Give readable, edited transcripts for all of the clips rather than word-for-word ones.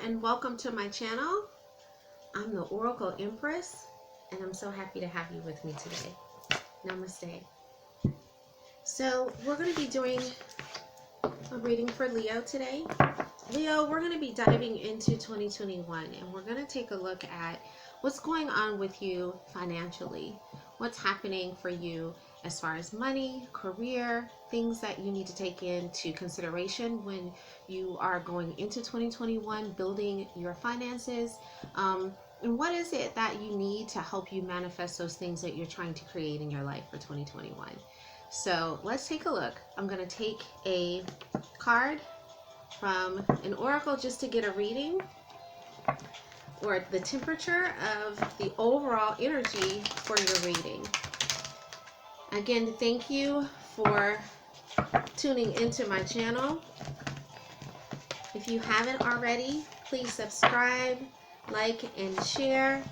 and welcome to my channel. I'm the Oracle Empress and I'm so happy to have you with me today. Namaste. So we're going to be doing a reading for Leo today. Leo, we're going to be diving into 2021 and we're going to take a look at what's going on with you financially. What's happening for you as far as money, career, things that you need to take into consideration when you are going into 2021, building your finances. And what is it that you need to help you manifest those things that you're trying to create in your life for 2021? So let's take a look. I'm going to take a card from an oracle just to get a reading or the temperature of the overall energy for your reading. Again, thank you for tuning into my channel. If you haven't already, please subscribe, like, and share.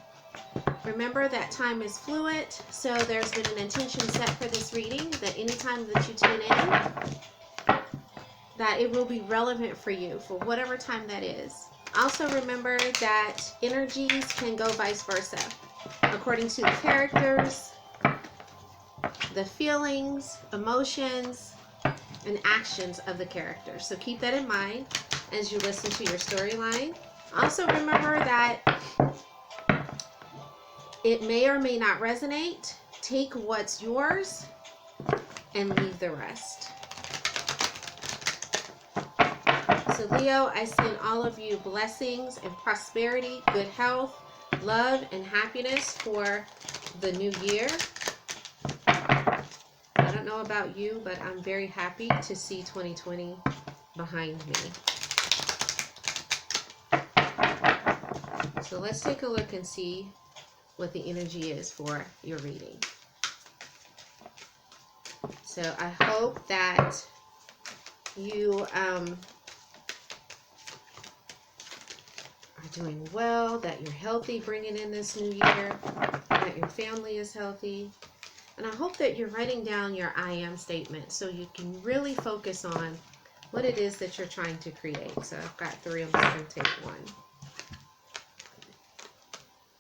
Remember that time is fluid, so there's been an intention set for this reading that anytime that you tune in, that it will be relevant for you for whatever time that is. Also remember that energies can go vice versa, according to the characters, the feelings, emotions, and actions of the character. So keep that in mind as you listen to your storyline. Also remember that it may or may not resonate. Take what's yours and leave the rest. So Leo, I send all of you blessings and prosperity, good health, love, and happiness for the new year. I don't know about you, but I'm very happy to see 2020 behind me. So let's take a look and see what the energy is for your reading. So I hope that you are doing well, that you're healthy bringing in this new year, that your family is healthy. And I hope that you're writing down your I am statement so you can really focus on what it is that you're trying to create. So I've got 3, I'm just going to take 1.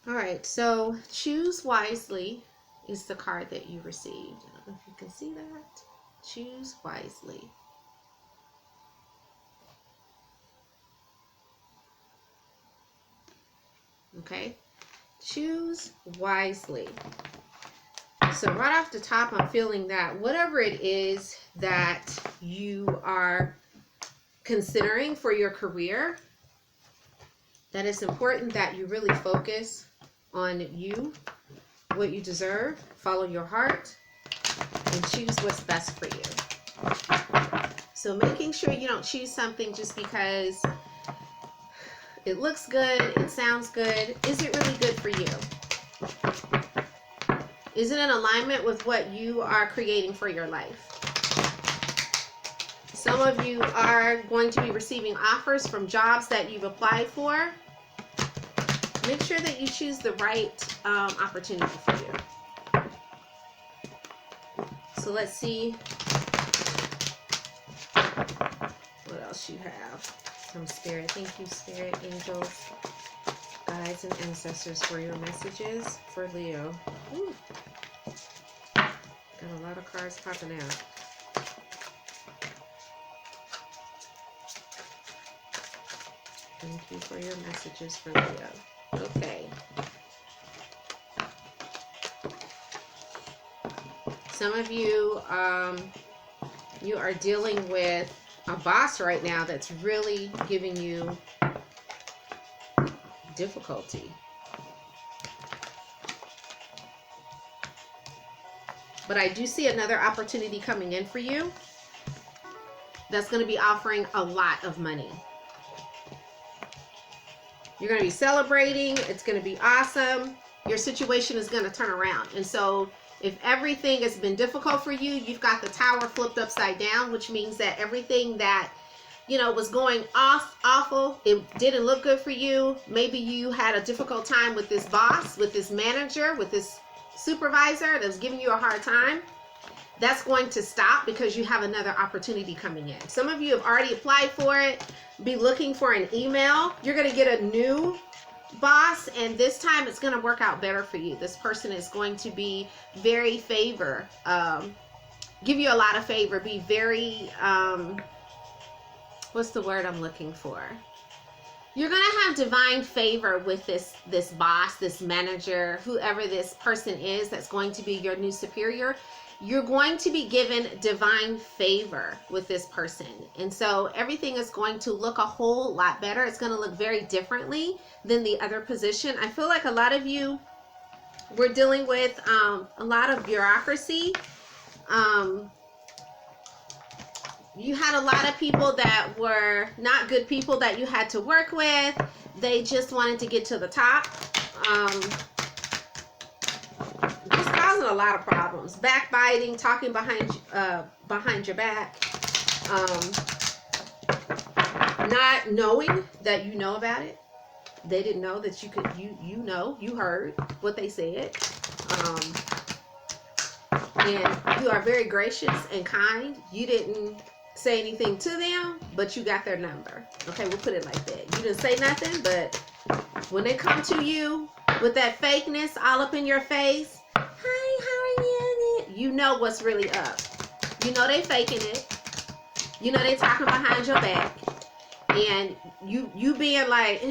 All right, so choose wisely is the card that you received. I don't know if you can see that. Choose wisely. Okay, choose wisely. So right off the top, I'm feeling that whatever it is that you are considering for your career, that it's important that you really focus on you, what you deserve, follow your heart, and choose what's best for you. So making sure you don't choose something just because it looks good, it sounds good. Is it really good for you? Is it in alignment with what you are creating for your life? Some of you are going to be receiving offers from jobs that you've applied for. Make sure that you choose the right opportunity for you. So let's see what else you have from Spirit. Thank you, Spirit, angels, guides, and ancestors for your messages for Leo. Ooh. Got a lot of cards popping out. Thank you for your messages for Leo. Okay. Some of you, you are dealing with a boss right now that's really giving you difficulty. But I do see another opportunity coming in for you that's going to be offering a lot of money. You're going to be celebrating. It's going to be awesome. Your situation is going to turn around. And so if everything has been difficult for you, you've got the tower flipped upside down, which means that everything that, you know, was going awful, it didn't look good for you. Maybe you had a difficult time with this boss, with this manager, with this supervisor that was giving you a hard time. that's going to stop because you have another opportunity coming in. Some of you have already applied for it. Be looking for an email. You're going to get a new boss, and this time it's going to work out better for you. This person is going to be very give you a lot of favor, be very what's the word I'm looking for? You're going to have divine favor with this boss, this manager, whoever this person is that's going to be your new superior. You're going to be given divine favor with this person. And so everything is going to look a whole lot better. It's going to look very differently than the other position. I feel like a lot of you were dealing with a lot of bureaucracy. You had a lot of people that were not good people that you had to work with. They just wanted to get to the top. Just causing a lot of problems. Backbiting, talking behind your back. Not knowing that you know about it. They didn't know that you could, you heard what they said. And you are very gracious and kind. You didn't say anything to them, but you got their number. Okay, we'll put it like that. You didn't say nothing, but when they come to you with that fakeness all up in your face, hi, how are you? You know what's really up. You know they faking it. You know they talking behind your back. And you being like,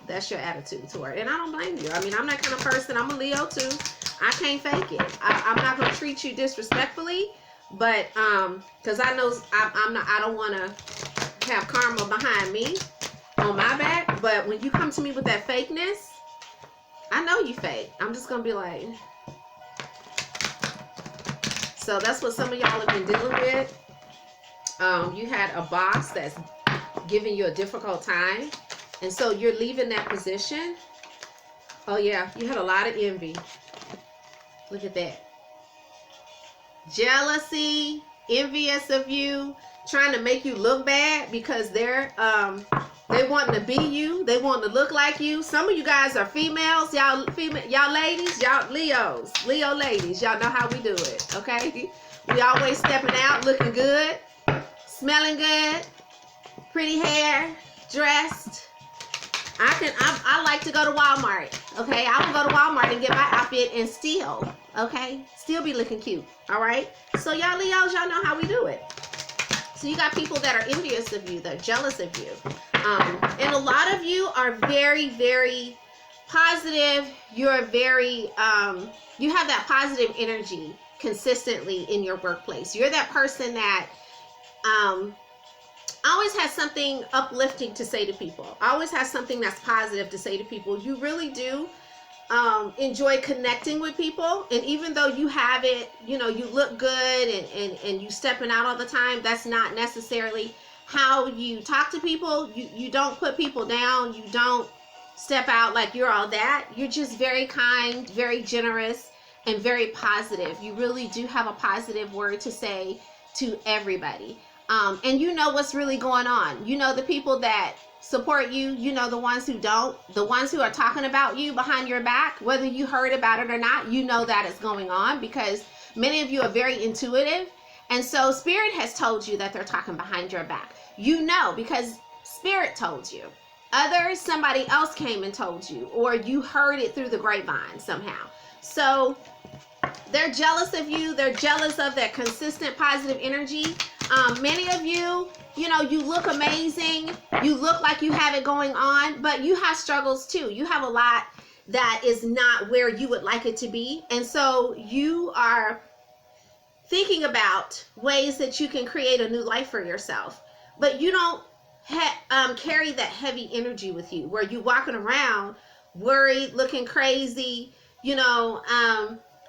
that's your attitude toward it. And I don't blame you. I mean, I'm that kind of person. I'm a Leo too. I can't fake it. I'm not going to treat you disrespectfully. But because I know I don't want to have karma behind me on my back. But when you come to me with that fakeness, I know you fake. I'm just gonna be like, so that's what some of y'all have been dealing with. You had a boss that's giving you a difficult time, and so you're leaving that position. Oh yeah, you had a lot of envy. Look at that. Jealousy, envious of you, trying to make you look bad because they're they wanting to be you, they want to look like you. Some of you guys are females, y'all ladies, y'all Leo ladies, y'all know how we do it, okay? We always stepping out, looking good, smelling good, pretty hair, dressed. I like to go to Walmart, okay? I will go to Walmart and get my outfit and still, okay? Still be looking cute, all right? So y'all Leos, y'all know how we do it. So you got people that are envious of you, that are jealous of you. And a lot of you are very, very positive. You're very, you have that positive energy consistently in your workplace. You're that person that, always has something uplifting to say to people. Always has something that's positive to say to people. You really do enjoy connecting with people. And even though you have it, you know, you look good and you stepping out all the time, that's not necessarily how you talk to people. You don't put people down. You don't step out like you're all that. You're just very kind, very generous, and very positive. You really do have a positive word to say to everybody. And you know what's really going on. You know the people that support you, you know the ones who don't, the ones who are talking about you behind your back, whether you heard about it or not, you know that is going on because many of you are very intuitive. And so Spirit has told you that they're talking behind your back. You know because Spirit told you. Others, somebody else came and told you, or you heard it through the grapevine somehow. So they're jealous of you. They're jealous of that consistent positive energy. Many of you, you know, you look amazing. You look like you have it going on, but you have struggles too. You have a lot that is not where you would like it to be. And so you are thinking about ways that you can create a new life for yourself, but you don't carry that heavy energy with you where you walking around worried, looking crazy, you know,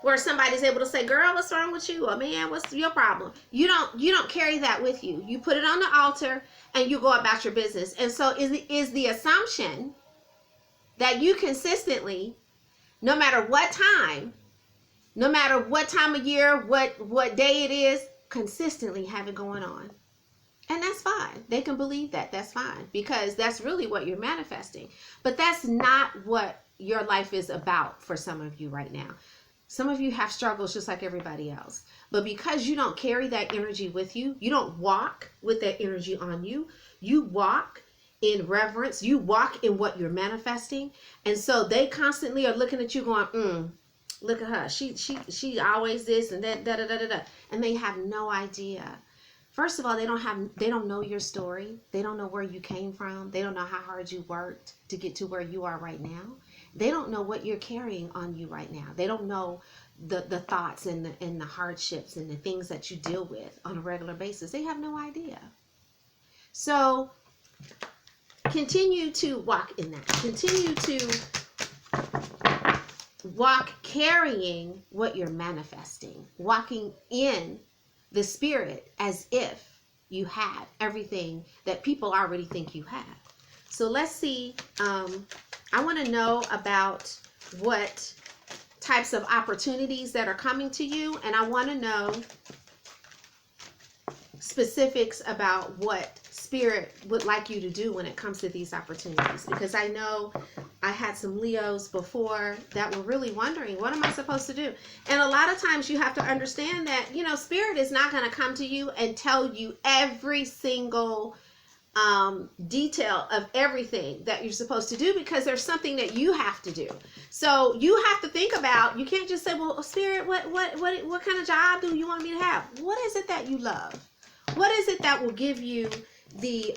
where somebody's able to say, girl, what's wrong with you? Or man, what's your problem? You don't carry that with you. You put it on the altar and you go about your business. And so is the assumption that you consistently, no matter what time of year, what day it is, consistently have it going on. And that's fine. They can believe that. That's fine. Because that's really what you're manifesting. But that's not what your life is about for some of you right now. Some of you have struggles just like everybody else. But because you don't carry that energy with you, you don't walk with that energy on you. You walk in reverence. You walk in what you're manifesting. And so they constantly are looking at you going, look at her. She always this and that, da da da da da. And they have no idea. First of all, they don't know your story. They don't know where you came from. They don't know how hard you worked to get to where you are right now. They don't know what you're carrying on you right now. They don't know the thoughts and the hardships and the things that you deal with on a regular basis. They have no idea. So continue to walk in that. Continue to walk carrying what you're manifesting. Walking in the spirit as if you had everything that people already think you have. So let's see. I want to know about what types of opportunities that are coming to you, and I want to know specifics about what spirit would like you to do when it comes to these opportunities, because I know I had some Leos before that were really wondering, what am I supposed to do? And a lot of times you have to understand that, spirit is not going to come to you and tell you every single detail of everything that you're supposed to do, because there's something that you have to do. So you have to think about, you can't just say, well, spirit, what kind of job do you want me to have? What is it that you love? What is it that will give you the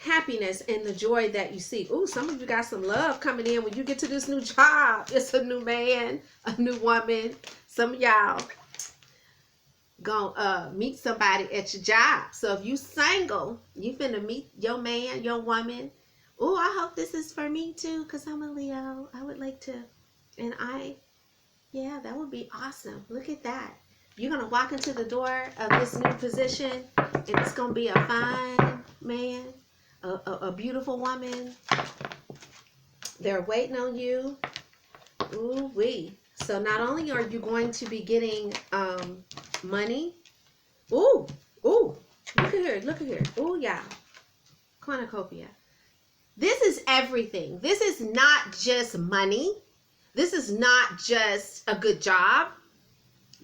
happiness and the joy that you seek? Ooh, some of you got some love coming in when you get to this new job. It's a new man, a new woman. Some of y'all gonna meet somebody at your job. So if you single, you finna meet your man, your woman. Ooh, I hope this is for me too, because I'm a Leo. I would like to, and yeah, that would be awesome. Look at that. You're going to walk into the door of this new position, and it's going to be a fine man, a beautiful woman. They're waiting on you. Ooh wee. So not only are you going to be getting money. Ooh. Look at here. Ooh, yeah. Cornucopia. This is everything. This is not just money. This is not just a good job.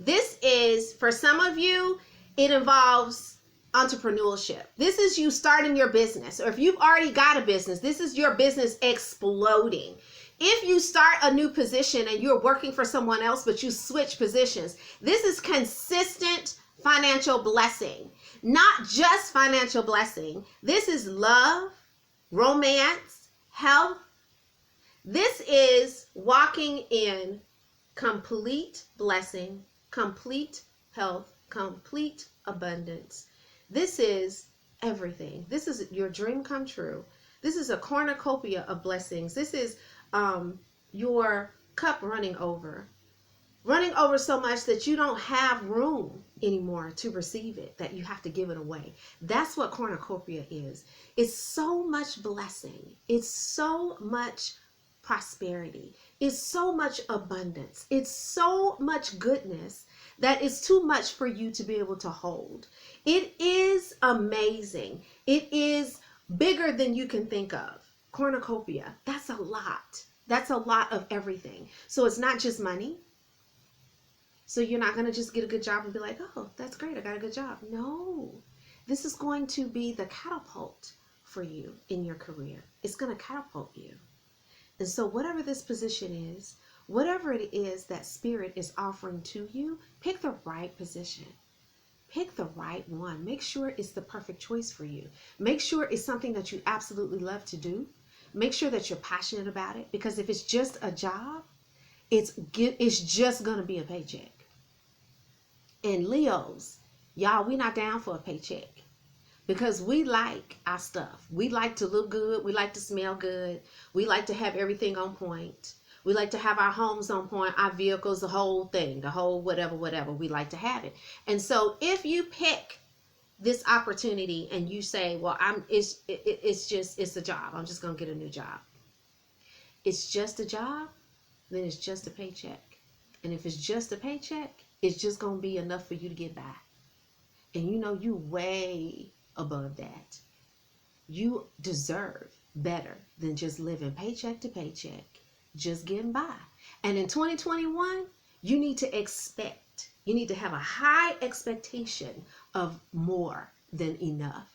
This is, for some of you, it involves entrepreneurship. This is you starting your business. Or if you've already got a business, this is your business exploding. If you start a new position and you're working for someone else, but you switch positions, this is consistent financial blessing. Not just financial blessing. This is love, romance, health. This is walking in complete blessing, complete health, complete abundance. This is everything. This is your dream come true. This is a cornucopia of blessings. This is your cup running over so much that you don't have room anymore to receive it, that you have to give it away. That's what cornucopia is. It's so much blessing. It's so much prosperity. It's so much abundance. It's so much goodness that it's too much for you to be able to hold. It is amazing. It is bigger than you can think of. Cornucopia, that's a lot. That's a lot of everything. So it's not just money. So you're not going to just get a good job and be like, oh, that's great, I got a good job. No, this is going to be the catapult for you in your career. It's going to catapult you. And so whatever this position is, whatever it is that spirit is offering to you, pick the right position. Pick the right one. Make sure it's the perfect choice for you. Make sure it's something that you absolutely love to do. Make sure that you're passionate about it, because if it's just a job, it's just going to be a paycheck. And Leos, y'all, we not down for a paycheck. Because we like our stuff. We like to look good. We like to smell good. We like to have everything on point. We like to have our homes on point, our vehicles, the whole thing, the whole whatever. We like to have it. And so if you pick this opportunity and you say, well, it's a job. I'm just going to get a new job. It's just a job, then it's just a paycheck. And if it's just a paycheck, it's just going to be enough for you to get by. And you way above that. You deserve better than just living paycheck to paycheck, just getting by. And in 2021, You need to expect. You need to have a high expectation of more than enough.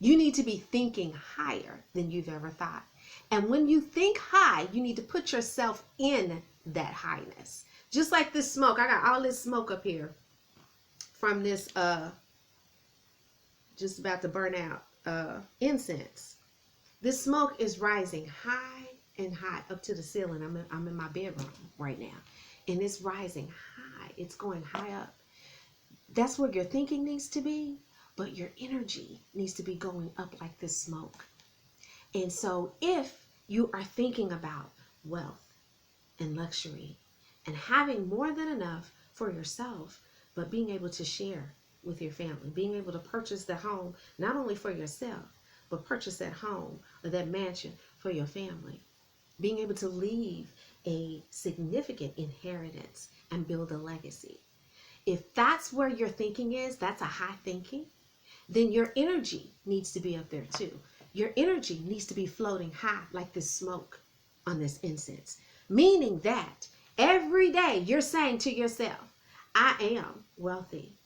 You need to be thinking higher than you've ever thought. And when you think high, you need to put yourself in that highness. Just like this smoke. I got all this smoke up here from this just about to burn out incense. This smoke is rising high and high up to the ceiling. I'm in my bedroom right now. And it's rising high. It's going high up. That's where your thinking needs to be. But your energy needs to be going up like this smoke. And so if you are thinking about wealth and luxury and having more than enough for yourself, but being able to share with your family, being able to purchase the home, not only for yourself, but purchase that home or that mansion for your family, being able to leave a significant inheritance and build a legacy. If that's where your thinking is, that's a high thinking, then your energy needs to be up there too. Your energy needs to be floating high like this smoke on this incense. Meaning that every day you're saying to yourself, I am wealthy.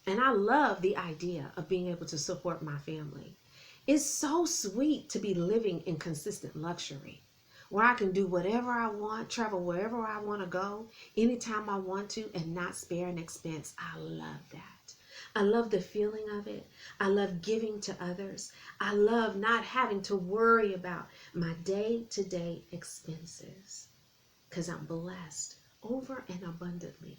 And I love the idea of being able to support my family. It's so sweet to be living in consistent luxury, where I can do whatever I want, travel wherever I want to go, anytime I want to, and not spare an expense. I love that. I love the feeling of it. I love giving to others. I love not having to worry about my day-to-day expenses because I'm blessed over and abundantly,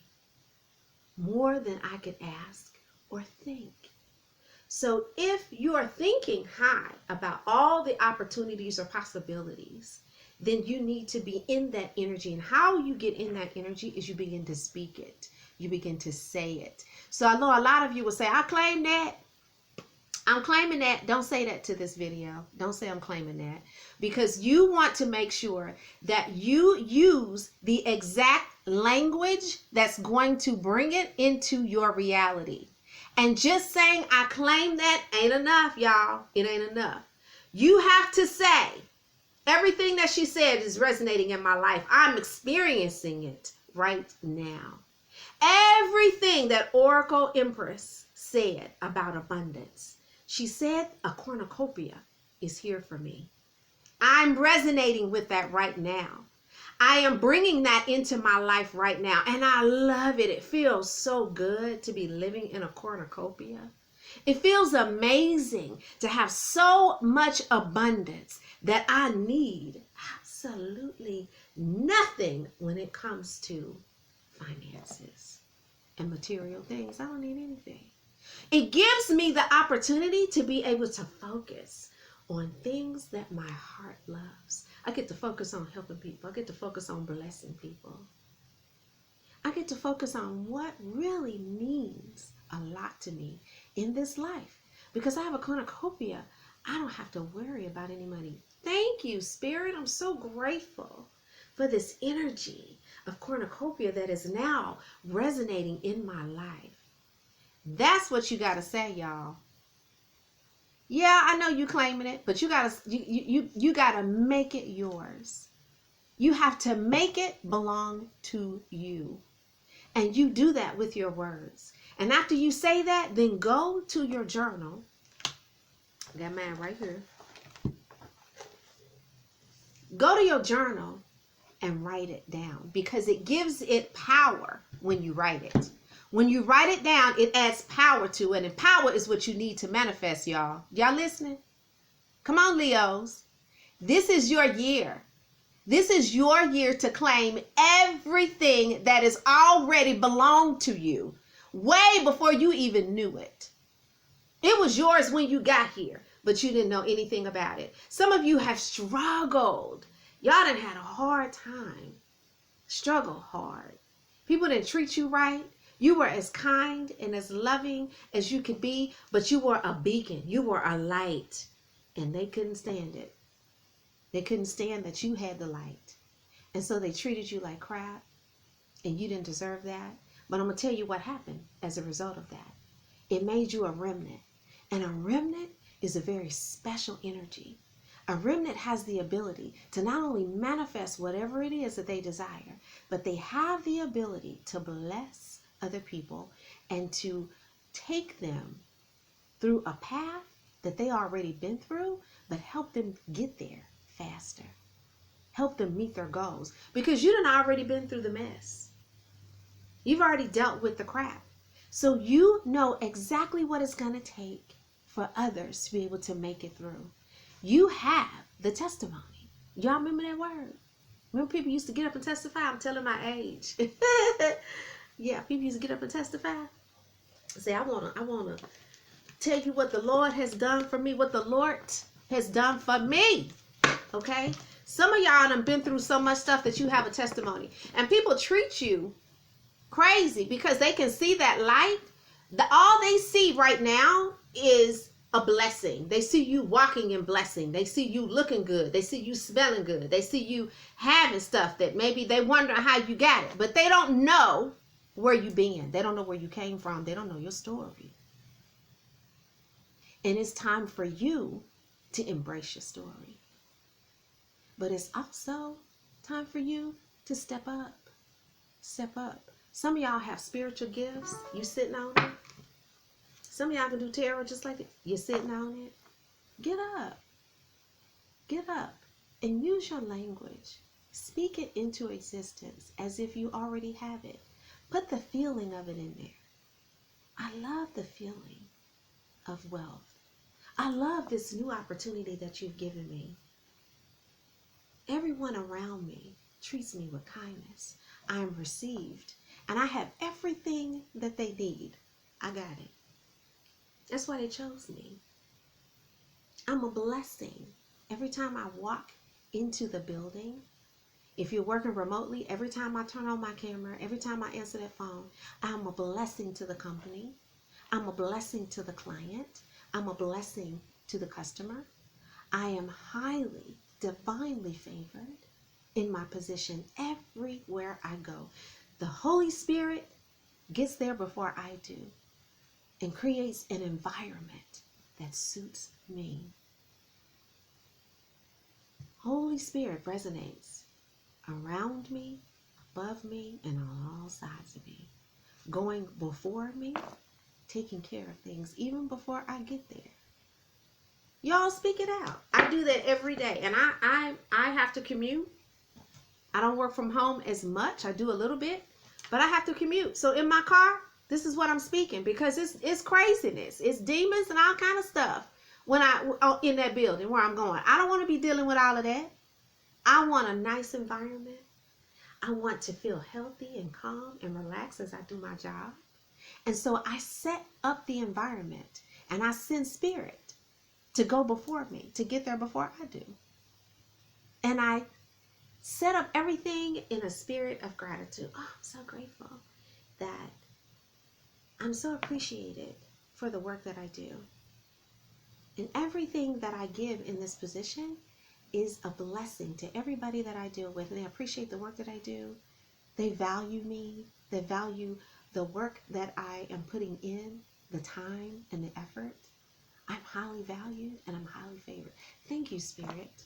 more than I could ask or think. So if you are thinking high about all the opportunities or possibilities, then you need to be in that energy. And how you get in that energy is you begin to speak it. You begin to say it. So I know a lot of you will say, I claim that. I'm claiming that. Don't say that to this video. Don't say I'm claiming that. Because you want to make sure that you use the exact language that's going to bring it into your reality. And just saying I claim that ain't enough, y'all. It ain't enough. You have to say, everything that she said is resonating in my life. I'm experiencing it right now. Everything that Oracle Empress said about abundance. She said a cornucopia is here for me. I'm resonating with that right now. I am bringing that into my life right now. And I love it. It feels so good to be living in a cornucopia. It feels amazing to have so much abundance that I need absolutely nothing when it comes to finances and material things. I don't need anything. It gives me the opportunity to be able to focus on things that my heart loves. I get to focus on helping people. I get to focus on blessing people. I get to focus on what really means a lot to me in this life. Because I have a cornucopia, I don't have to worry about any money. Thank you, Spirit. I'm so grateful for this energy of cornucopia that is now resonating in my life. That's what you got to say, y'all. Yeah, I know you claiming it, but you gotta make it yours. You have to make it belong to you. And you do that with your words. And after you say that, then go to your journal. I got mine right here. Go to your journal and write it down, because it gives it power when you write it. When you write it down, it adds power to it. And power is what you need to manifest, y'all. Y'all listening? Come on, Leos. This is your year. This is your year to claim everything that is already belonged to you way before you even knew it. It was yours when you got here, but you didn't know anything about it. Some of you have struggled. Y'all done had a hard time. Struggle hard. People didn't treat you right. You were as kind and as loving as you could be, but you were a beacon. You were a light, and they couldn't stand it. They couldn't stand that you had the light. And so they treated you like crap, and you didn't deserve that. But I'm going to tell you what happened as a result of that. It made you a remnant. And a remnant is a very special energy. A remnant has the ability to not only manifest whatever it is that they desire, but they have the ability to bless other people and to take them through a path that they already been through, but help them get there faster. Help them meet their goals, because you done already been through the mess. You've already dealt with the crap. So you know exactly what it's going to take for others to be able to make it through. You have the testimony. Y'all remember that word? Remember people used to get up and testify? I'm telling my age. Yeah, people used to get up and testify. Say, I wanna tell you what the Lord has done for me, what the Lord has done for me. Okay? Some of y'all done been through so much stuff that you have a testimony. And people treat you crazy because they can see that light. All they see right now is a blessing. They see you walking in blessing. They see you looking good. They see you smelling good. They see you having stuff that maybe they wonder how you got it. But they don't know where you been. They don't know where you came from. They don't know your story. And it's time for you to embrace your story. But it's also time for you to step up. Step up. Some of y'all have spiritual gifts. You sitting on it. Some of y'all can do tarot just like it. You're sitting on it. Get up. Get up and use your language. Speak it into existence as if you already have it. Put the feeling of it in there. I love the feeling of wealth. I love this new opportunity that you've given me. Everyone around me treats me with kindness. I am received, and I have everything that they need. I got it. That's why they chose me. I'm a blessing. Every time I walk into the building, if you're working remotely, every time I turn on my camera, every time I answer that phone, I'm a blessing to the company. I'm a blessing to the client. I'm a blessing to the customer. I am highly, divinely favored in my position everywhere I go. The Holy Spirit gets there before I do and creates an environment that suits me. Holy Spirit resonates around me, above me, and on all sides of me. Going before me, taking care of things even before I get there. Y'all speak it out. I do that every day. And I have to commute. I don't work from home as much. I do a little bit, but I have to commute. So in my car, this is what I'm speaking, because it's craziness. It's demons and all kind of stuff when in that building where I'm going. I don't want to be dealing with all of that. I want a nice environment. I want to feel healthy and calm and relaxed as I do my job. And so I set up the environment and I send spirit to go before me, to get there before I do. And I set up everything in a spirit of gratitude. Oh, I'm so grateful that I'm so appreciated for the work that I do. And everything that I give in this position is a blessing to everybody that I deal with. And they appreciate the work that I do. They value me. They value the work that I am putting in, the time and the effort. I'm highly valued and I'm highly favored. Thank you, Spirit.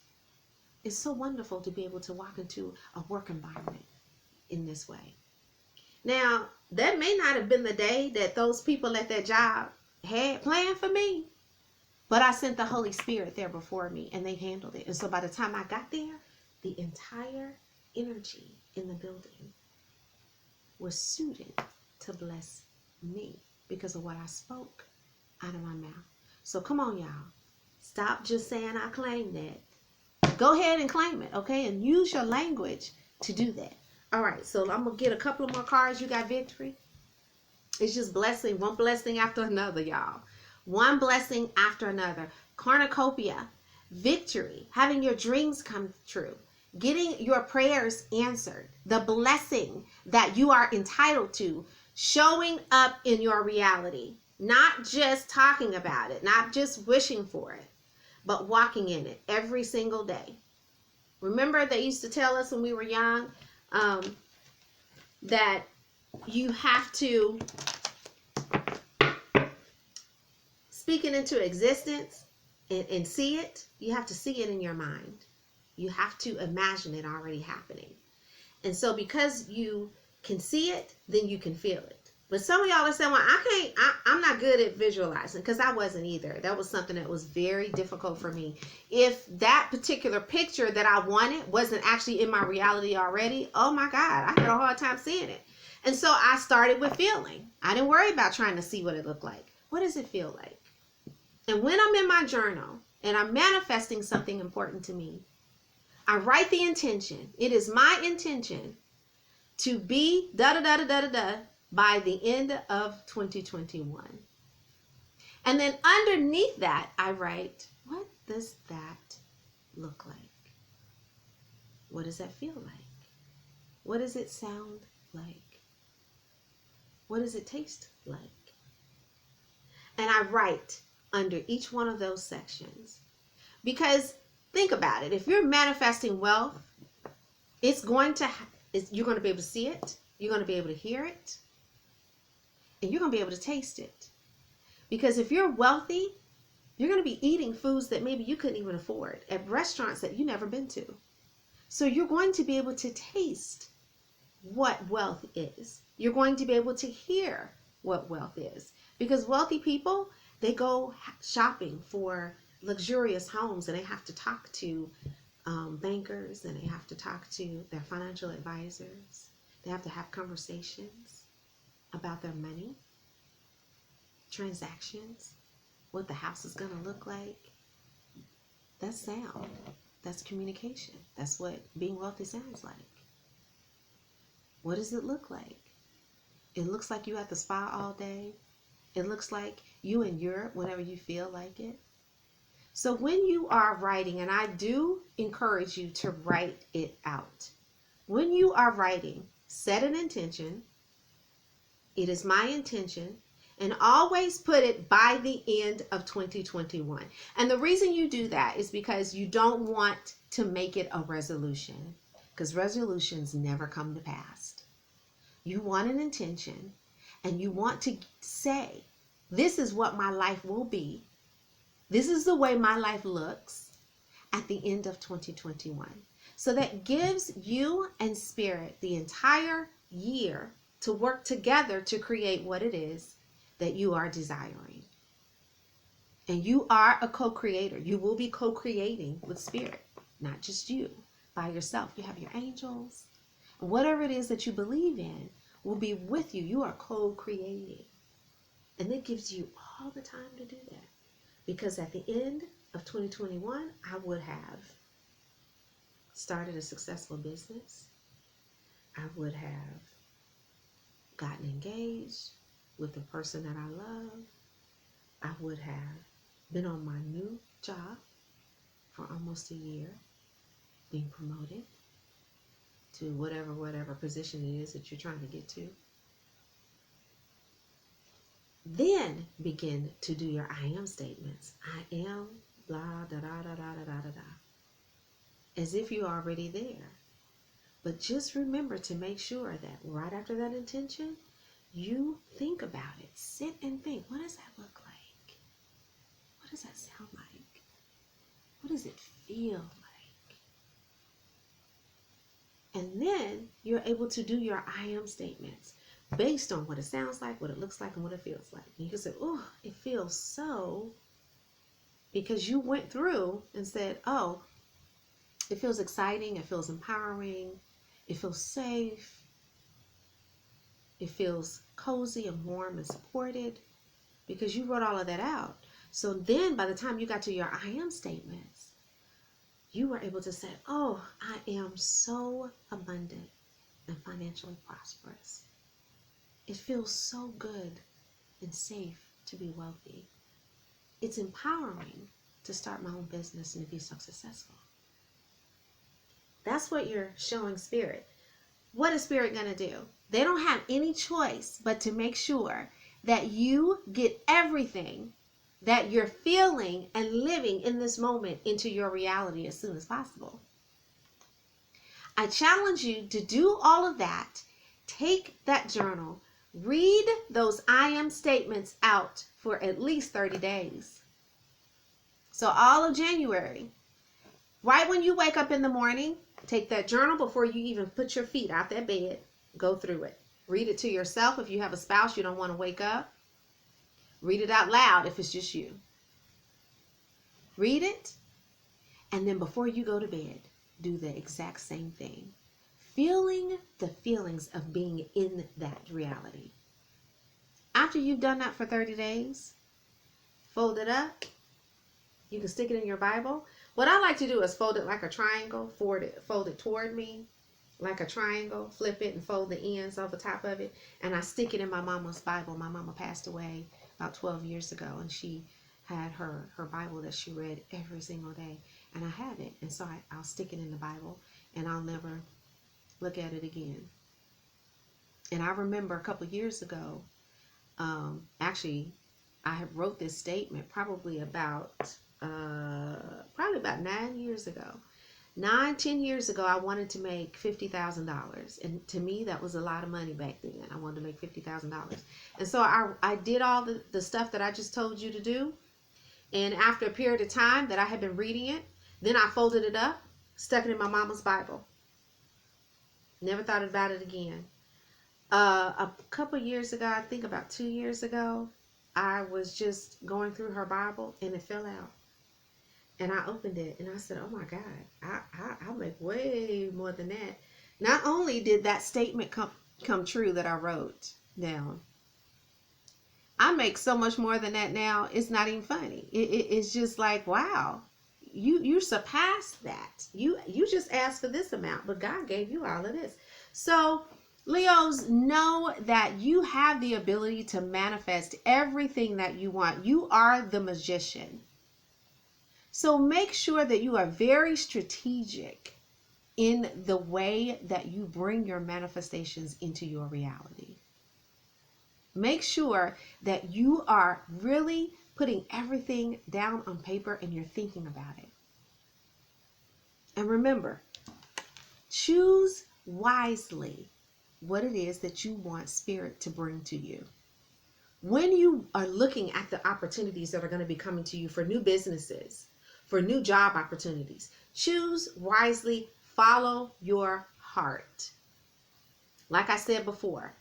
It's so wonderful to be able to walk into a work environment in this way. Now, that may not have been the day that those people at that job had planned for me, but I sent the Holy Spirit there before me and they handled it. And so by the time I got there, the entire energy in the building was suited to bless me because of what I spoke out of my mouth. So come on, y'all. Stop just saying I claim that. Go ahead and claim it, okay? And use your language to do that. All right, so I'm going to get a couple of more cards. You got victory. It's just blessing, one blessing after another, y'all. One blessing after another. Cornucopia, victory, having your dreams come true, getting your prayers answered, the blessing that you are entitled to, showing up in your reality, not just talking about it, not just wishing for it, but walking in it every single day. Remember, they used to tell us when we were young that you have to speak it into existence. and see it, you have to see it in your mind. You have to imagine it already happening. And so because you can see it, then you can feel it. But some of y'all are saying, well, I'm not good at visualizing, because I wasn't either. That was something that was very difficult for me. If that particular picture that I wanted wasn't actually in my reality already, oh my God, I had a hard time seeing it. And so I started with feeling. I didn't worry about trying to see what it looked like. What does it feel like? And when I'm in my journal and I'm manifesting something important to me, I write the intention. It is my intention to be da-da-da-da-da-da by the end of 2021. And then underneath that, I write, what does that look like? What does that feel like? What does it sound like? What does it taste like? And I write under each one of those sections. Because think about it. If you're manifesting wealth, you're going to be able to see it. You're going to be able to hear it. And you're going to be able to taste it. Because if you're wealthy, you're going to be eating foods that maybe you couldn't even afford at restaurants that you've never been to. So you're going to be able to taste what wealth is. You're going to be able to hear what wealth is. Because wealthy people, they go shopping for luxurious homes, and they have to talk to bankers, and they have to talk to their financial advisors. They have to have conversations about their money, transactions, what the house is going to look like. That's sound. That's communication. That's what being wealthy sounds like. What does it look like? It looks like you at the spa all day. It looks like you in Europe whenever you feel like it. So when you are writing, and I do encourage you to write it out. When you are writing, set an intention. It is my intention. And always put it by the end of 2021. And the reason you do that is because you don't want to make it a resolution. Because resolutions never come to pass. You want an intention, and you want to say, this is what my life will be. This is the way my life looks at the end of 2021. So that gives you and Spirit the entire year to work together to create what it is that you are desiring. And you are a co-creator. You will be co-creating with Spirit, not just you by yourself. You have your angels. And whatever it is that you believe in will be with you. You are co-creating. And it gives you all the time to do that. Because at the end of 2021, I would have started a successful business. I would have gotten engaged with the person that I love. I would have been on my new job for almost a year, being promoted to whatever position it is that you're trying to get to. Then begin to do your I am statements. I am blah, da, da, da, da, da, da, da, da. As if you're already there. But just remember to make sure that right after that intention, you think about it. Sit and think. What does that look like? What does that sound like? What does it feel like? And then you're able to do your I am statements based on what it sounds like, what it looks like, and what it feels like. And you can say, oh, it feels so, because you went through and said, oh, it feels exciting, it feels empowering, it feels safe, it feels cozy and warm and supported, because you wrote all of that out. So then by the time you got to your I am statements, you were able to say, oh, I am so abundant and financially prosperous. It feels so good and safe to be wealthy. It's empowering to start my own business and to be so successful. That's what you're showing Spirit. What is Spirit going to do? They don't have any choice but to make sure that you get everything that you're feeling and living in this moment into your reality as soon as possible. I challenge you to do all of that. Take that journal. Read those I am statements out for at least 30 days. So all of January, right when you wake up in the morning, take that journal before you even put your feet out that bed. Go through it. Read it to yourself if you have a spouse you don't want to wake up. Read it out loud if it's just you. Read it, and then before you go to bed, do the exact same thing. Feeling the feelings of being in that reality. After you've done that for 30 days, fold it up. You can stick it in your Bible. What I like to do is fold it like a triangle, fold it toward me like a triangle, flip it and fold the ends over top of it, and I stick it in my mama's Bible. My mama passed away about 12 years ago, and she had her Bible that she read every single day, and I have it, and so I'll stick it in the Bible, and I'll never look at it again. And I remember a couple years ago, actually, I wrote this statement probably about 9 years ago. 10 years ago, I wanted to make $50,000. And to me, that was a lot of money back then. I wanted to make $50,000. And so I did all the stuff that I just told you to do. And after a period of time that I had been reading it, then I folded it up, stuck it in my mama's Bible. Never thought about it again. A couple years ago, I think about 2 years ago, I was just going through her Bible and it fell out. And I opened it and I said, oh my God, I'll make way more than that. Not only did that statement come true that I wrote down, I make so much more than that now. It's not even funny. It's just like, wow, you surpassed that. You just asked for this amount, but God gave you all of this. So Leos, know that you have the ability to manifest everything that you want. You are the magician. So make sure that you are very strategic in the way that you bring your manifestations into your reality. Make sure that you are really putting everything down on paper and you're thinking about it. And remember, choose wisely what it is that you want Spirit to bring to you. When you are looking at the opportunities that are going to be coming to you for new businesses, for new job opportunities, choose wisely, follow your heart. Like I said before,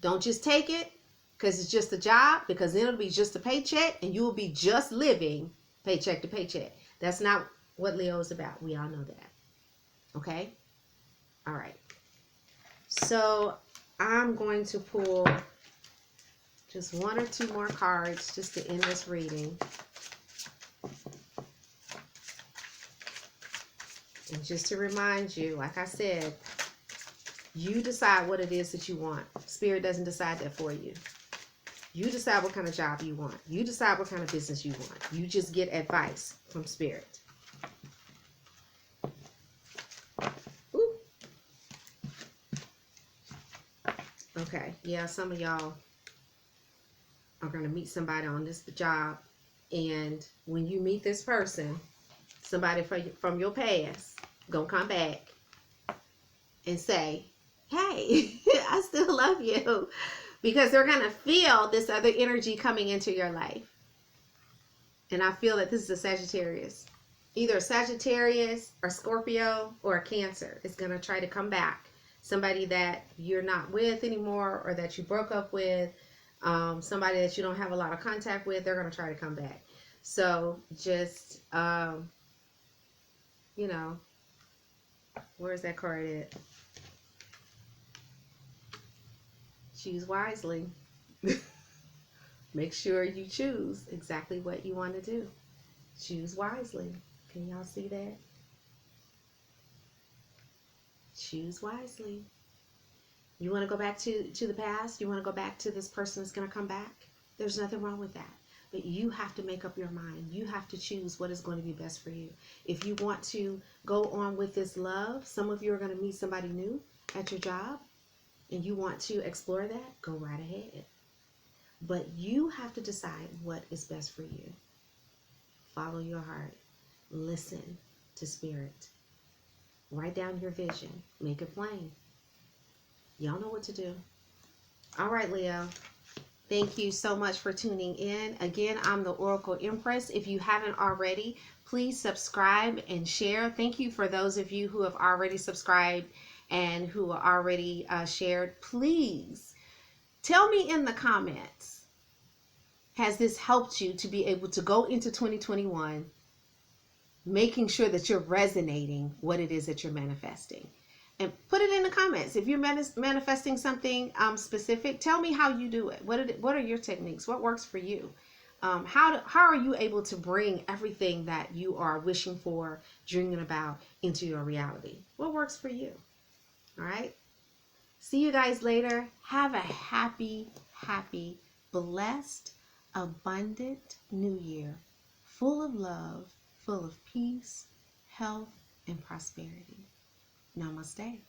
don't just take it because it's just a job, because then it'll be just a paycheck and you will be just living paycheck to paycheck. That's not what Leo is about. We all know that. Okay? All right. So I'm going to pull just one or two more cards just to end this reading. And just to remind you, like I said, you decide what it is that you want. Spirit doesn't decide that for you. You decide what kind of job you want. You decide what kind of business you want. You just get advice from Spirit. Ooh. Okay, yeah, some of y'all are going to meet somebody on this job, and when you meet this person, somebody from your past gonna come back and say, hey, I still love you, because they're gonna feel this other energy coming into your life. And I feel that this is a Sagittarius, either a Sagittarius or Scorpio or a Cancer is gonna try to come back. Somebody that you're not with anymore, or that you broke up with, somebody that you don't have a lot of contact with, they're gonna try to come back. So just you know, where's that card at? Choose wisely. Make sure you choose exactly what you want to do. Choose wisely. Can y'all see that? Choose wisely. You want to go back to the past? You want to go back to this person that's going to come back? There's nothing wrong with that. But you have to make up your mind. You have to choose what is going to be best for you. If you want to go on with this love, some of you are going to meet somebody new at your job, and you want to explore that, go right ahead. But you have to decide what is best for you. Follow your heart. Listen to Spirit. Write down your vision. Make it plain. Y'all know what to do. All right, Leo. Thank you so much for tuning in. Again, I'm the Oracle Empress. If you haven't already, please subscribe and share. Thank you for those of you who have already subscribed and who are already shared. Please tell me in the comments, has this helped you to be able to go into 2021 making sure that you're resonating what it is that you're manifesting? And put it in the comments. If you're manifesting something specific, tell me how you do it. What are your techniques? What works for you? How are you able to bring everything that you are wishing for, dreaming about into your reality? What works for you? All right. See you guys later. Have a happy, blessed, abundant new year, full of love, full of peace, health, and prosperity. Namaste.